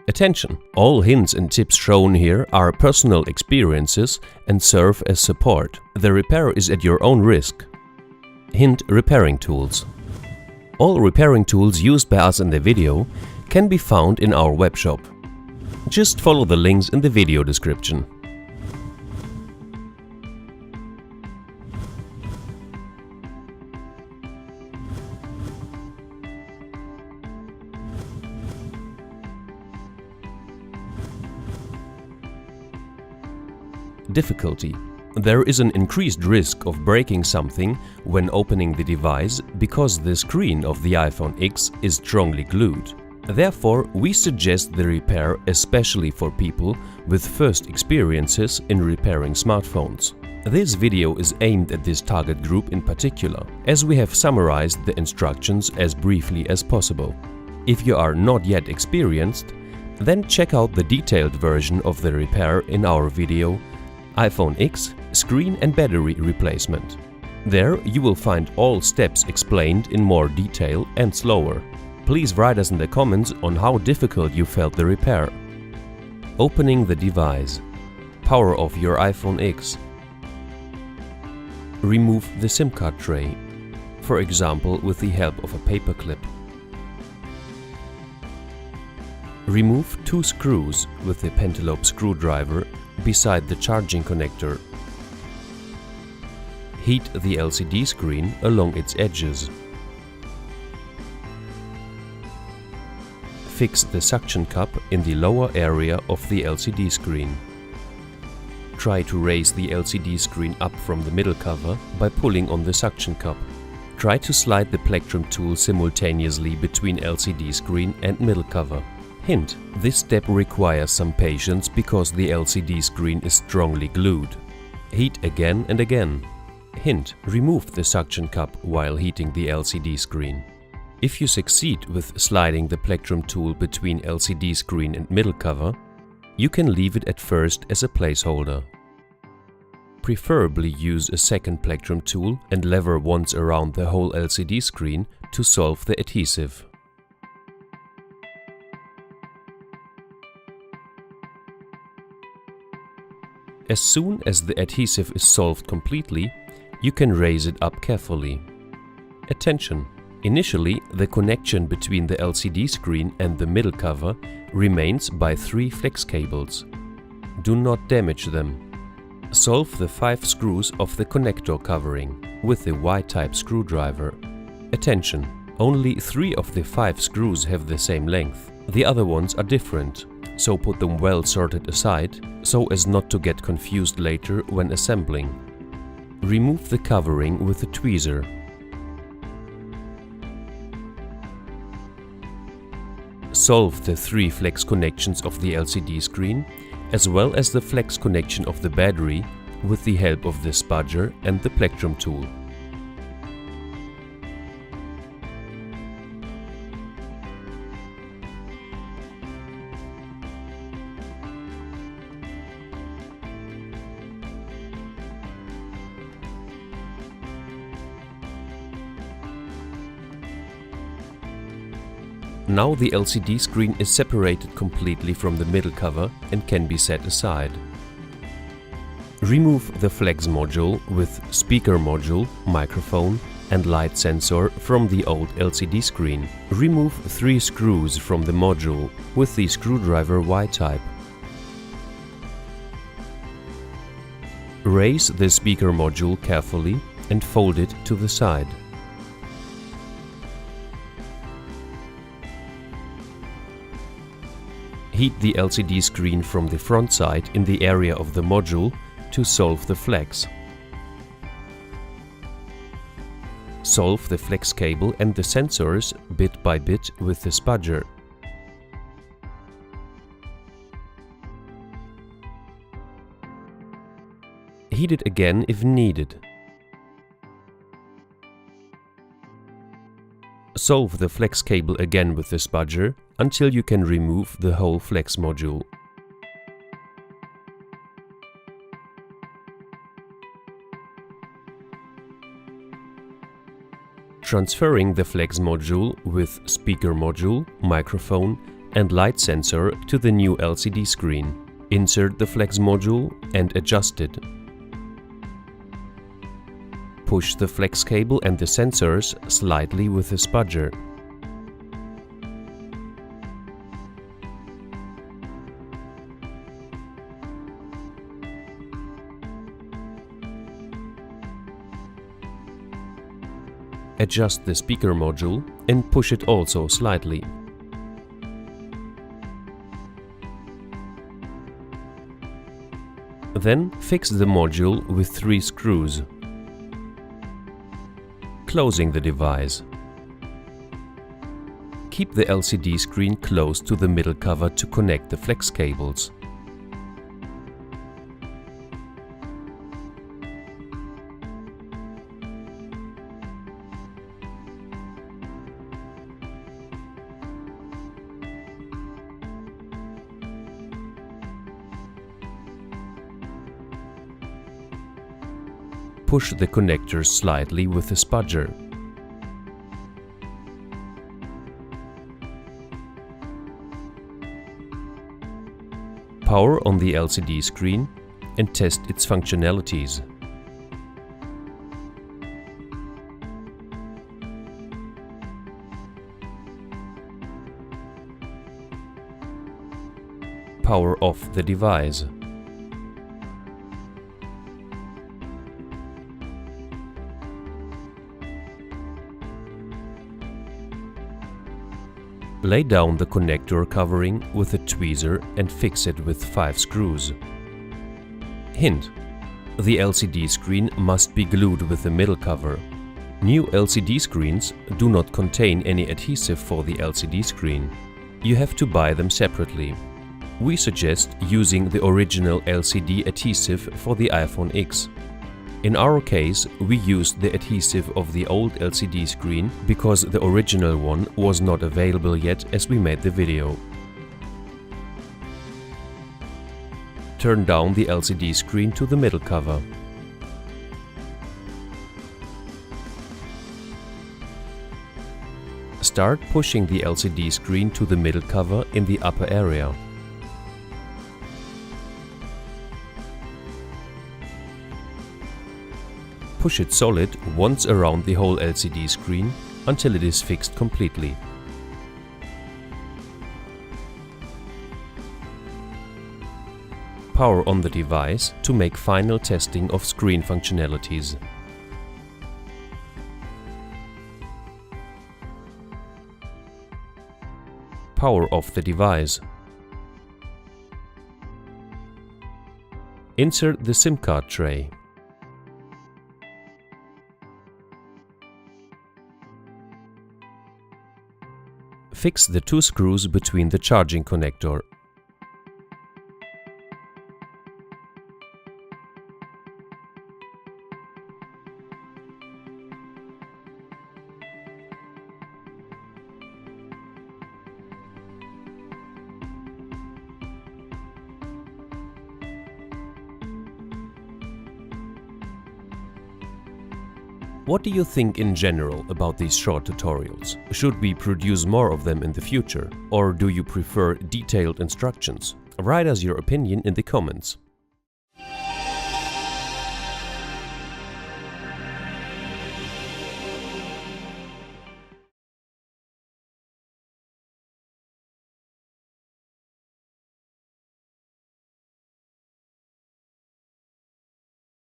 Attention! All hints and tips shown here are personal experiences and serve as support. The repair is at your own risk. Hint: repairing tools. All repairing tools used by us in the video can be found in our webshop. Just follow the links in the video description. Difficulty. There is an increased risk of breaking something when opening the device because the screen of the iPhone X is strongly glued. Therefore, we suggest the repair especially for people with first experiences in repairing smartphones. This video is aimed at this target group in particular, as we have summarized the instructions as briefly as possible. If you are not yet experienced, then check out the detailed version of the repair in our video iPhone X Screen and Battery Replacement. There you will find all steps explained in more detail and slower. Please write us in the comments on how difficult you felt the repair. Opening the device. Power off your iPhone X. Remove the SIM card tray, for example with the help of a paperclip. Remove 2 screws with the pentalobe screwdriver beside the charging connector. Heat the LCD screen along its edges. Fix the suction cup in the lower area of the LCD screen. Try to raise the LCD screen up from the middle cover by pulling on the suction cup. Try to slide the plectrum tool simultaneously between LCD screen and middle cover. Hint: this step requires some patience because the LCD screen is strongly glued. Heat again and again. Hint: remove the suction cup while heating the LCD screen. If you succeed with sliding the plectrum tool between LCD screen and middle cover, you can leave it at first as a placeholder. Preferably use a second plectrum tool and lever once around the whole LCD screen to solve the adhesive. As soon as the adhesive is solved completely, you can raise it up carefully. Attention! Initially, the connection between the LCD screen and the middle cover remains by 3 flex cables. Do not damage them. Solve the 5 screws of the connector covering with the Y-type screwdriver. Attention! Only 3 of the 5 screws have the same length. The other ones are different, so put them well sorted aside so as not to get confused later when assembling. Remove the covering with a tweezer. Solve the 3 flex connections of the LCD screen as well as the flex connection of the battery with the help of the spudger and the plectrum tool. Now the LCD screen is separated completely from the middle cover and can be set aside. Remove the flex module with speaker module, microphone and light sensor from the old LCD screen. Remove 3 screws from the module with the screwdriver Y-type. Raise the speaker module carefully and fold it to the side. Heat the LCD screen from the front side in the area of the module to solve the flex. Solve the flex cable and the sensors bit by bit with the spudger. Heat it again if needed. Solve the flex cable again with the spudger until you can remove the whole flex module. Transferring the flex module with speaker module, microphone and light sensor to the new LCD screen. Insert the flex module and adjust it. Push the flex cable and the sensors slightly with a spudger. Adjust the speaker module and push it also slightly. Then fix the module with 3 screws, closing the device. Keep the LCD screen close to the middle cover to connect the flex cables. Push the connectors slightly with a spudger. Power on the LCD screen and test its functionalities. Power off the device. Lay down the connector covering with a tweezer and fix it with 5 screws. Hint: the LCD screen must be glued with the middle cover. New LCD screens do not contain any adhesive for the LCD screen. You have to buy them separately. We suggest using the original LCD adhesive for the iPhone X. In our case, we used the adhesive of the old LCD screen because the original one was not available yet as we made the video. Turn down the LCD screen to the middle cover. Start pushing the LCD screen to the middle cover in the upper area. Push it solid once around the whole LCD screen until it is fixed completely. Power on the device to make final testing of screen functionalities. Power off the device. Insert the SIM card tray. Fix the 2 screws between the charging connector. What do you think in general about these short tutorials? Should we produce more of them in the future? Or do you prefer detailed instructions? Write us your opinion in the comments.